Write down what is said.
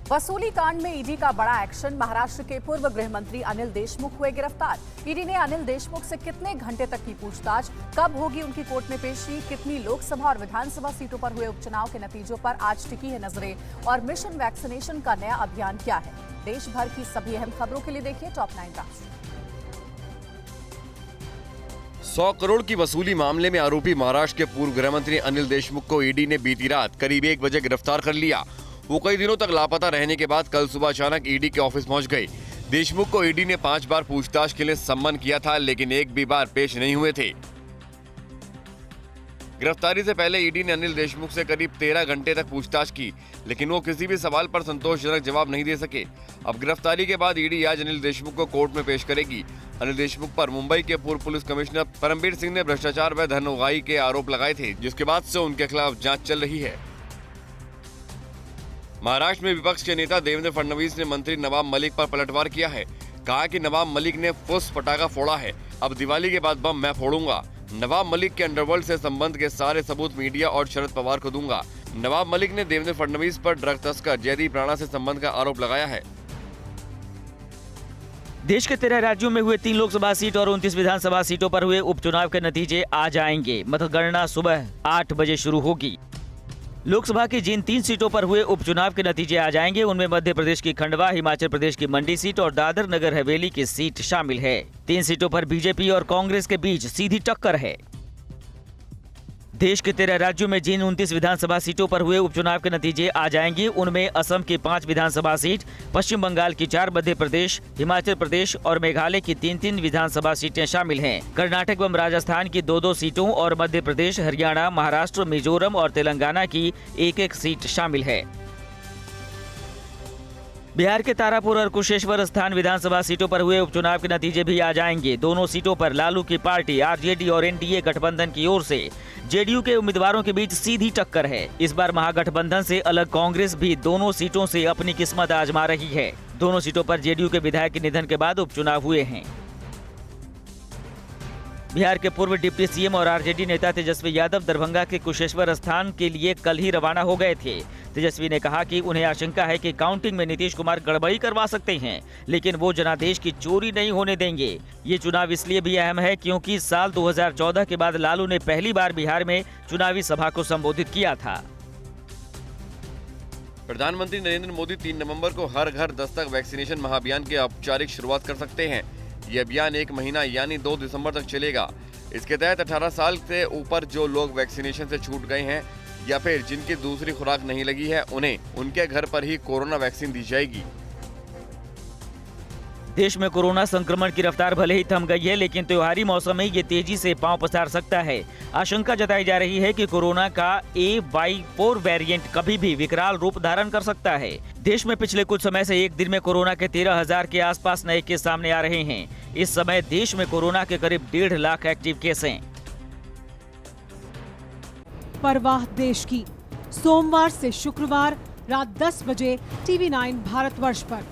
वसूली कांड में ईडी का बड़ा एक्शन। महाराष्ट्र के पूर्व गृह मंत्री अनिल देशमुख हुए गिरफ्तार। ईडी ने अनिल देशमुख से कितने घंटे तक की पूछताछ, कब होगी उनकी कोर्ट में पेशी, कितनी लोकसभा और विधानसभा सीटों पर हुए उपचुनाव के नतीजों पर आज टिकी है नजरें और मिशन वैक्सीनेशन का नया अभियान क्या है। देश भर की सभी अहम खबरों के लिए देखिए टॉप 9 राष्ट्र। 100 करोड़ की वसूली मामले में आरोपी महाराष्ट्र के पूर्व गृह मंत्री अनिल देशमुख को ईडी ने बीती रात करीब 1 बजे गिरफ्तार कर लिया। वो कई दिनों तक लापता रहने के बाद कल सुबह अचानक ईडी के ऑफिस पहुंच गए। देशमुख को ईडी ने 5 बार पूछताछ के लिए सम्मन किया था, लेकिन एक भी बार पेश नहीं हुए थे। गिरफ्तारी से पहले ईडी ने अनिल देशमुख से करीब 13 घंटे तक पूछताछ की, लेकिन वो किसी भी सवाल पर संतोषजनक जवाब नहीं दे सके। अब गिरफ्तारी के बाद ईडी आज अनिल देशमुख को कोर्ट में पेश करेगी। अनिल देशमुख पर मुंबई के पूर्व पुलिस कमिश्नर परमबीर सिंह ने भ्रष्टाचार व धन उगाही के आरोप लगाए थे, जिसके बाद से उनके खिलाफ जांच चल रही है। महाराष्ट्र में विपक्ष के नेता देवेंद्र फडणवीस ने मंत्री नवाब मलिक पर पलटवार किया है। कहा कि नवाब मलिक ने फुस पटाखा फोड़ा है, अब दिवाली के बाद बम मैं फोड़ूंगा। नवाब मलिक के अंडरवर्ल्ड से संबंध के सारे सबूत मीडिया और शरद पवार को दूंगा। नवाब मलिक ने देवेंद्र फडणवीस पर ड्रग तस्कर जयदीप राणा से संबंध का आरोप लगाया है। देश के 13 राज्यों में हुए 3 लोकसभा सीट और 29 विधानसभा सीटों पर हुए उपचुनाव के नतीजे आ जाएंगे। मतगणना सुबह 8 बजे शुरू होगी। लोकसभा की जिन 3 सीटों पर हुए उपचुनाव के नतीजे आ जाएंगे, उनमें मध्य प्रदेश की खंडवा, हिमाचल प्रदेश की मंडी सीट और दादर नगर हवेली की सीट शामिल है। 3 सीटों पर बीजेपी और कांग्रेस के बीच सीधी टक्कर है। देश के 13 राज्यों में जिन 29 विधानसभा सीटों पर हुए उपचुनाव के नतीजे आ जाएंगे, उनमें असम की 5 विधानसभा सीट, पश्चिम बंगाल की 4, मध्य प्रदेश, हिमाचल प्रदेश और मेघालय की 3-3 विधानसभा सीटें शामिल हैं। कर्नाटक एवं राजस्थान की 2-2 सीटों और मध्य प्रदेश, हरियाणा, महाराष्ट्र, मिजोरम और तेलंगाना की 1-1 सीट शामिल है। बिहार के तारापुर और कुशेश्वर स्थान विधानसभा सीटों पर हुए उपचुनाव के नतीजे भी आ जाएंगे। दोनों सीटों पर लालू की पार्टी आरजेडी और एनडीए गठबंधन की ओर से जेडीयू के उम्मीदवारों के बीच सीधी टक्कर है। इस बार महागठबंधन से अलग कांग्रेस भी दोनों सीटों से अपनी किस्मत आजमा रही है। दोनों सीटों पर जेडीयू के विधायक के निधन के बाद उपचुनाव हुए हैं। बिहार के पूर्व डिप्टी सीएम और आरजेडी नेता तेजस्वी यादव दरभंगा के कुशेश्वर स्थान के लिए कल ही रवाना हो गए थे। तेजस्वी ने कहा कि उन्हें आशंका है कि काउंटिंग में नीतीश कुमार गड़बड़ी करवा सकते हैं, लेकिन वो जनादेश की चोरी नहीं होने देंगे। ये चुनाव इसलिए भी अहम है क्योंकि साल 2014 के बाद लालू ने पहली बार बिहार में चुनावी सभा को संबोधित किया था। प्रधानमंत्री नरेंद्र मोदी 3 नवंबर को हर घर दस्तक वैक्सीनेशन महाअभियान की औपचारिक शुरुआत कर सकते हैं। ये अभियान 1 महीना यानी 2 दिसंबर तक चलेगा। इसके तहत 18 साल से ऊपर जो लोग वैक्सीनेशन से छूट गए हैं या फिर जिनकी दूसरी खुराक नहीं लगी है, उन्हें उनके घर पर ही कोरोना वैक्सीन दी जाएगी। देश में कोरोना संक्रमण की रफ्तार भले ही थम गई है, लेकिन त्योहारी मौसम में ये तेजी से पांव पसार सकता है। आशंका जताई जा रही है कि कोरोना का A/4 वेरिएंट कभी भी विकराल रूप धारण कर सकता है। देश में पिछले कुछ समय से एक दिन में कोरोना के 13,000 के आसपास नए केस सामने आ रहे हैं। इस समय देश में कोरोना के करीब 1.5 लाख एक्टिव केस हैं। परवाह देश की, सोमवार से शुक्रवार रात 10 बजे TV9 भारतवर्ष पर।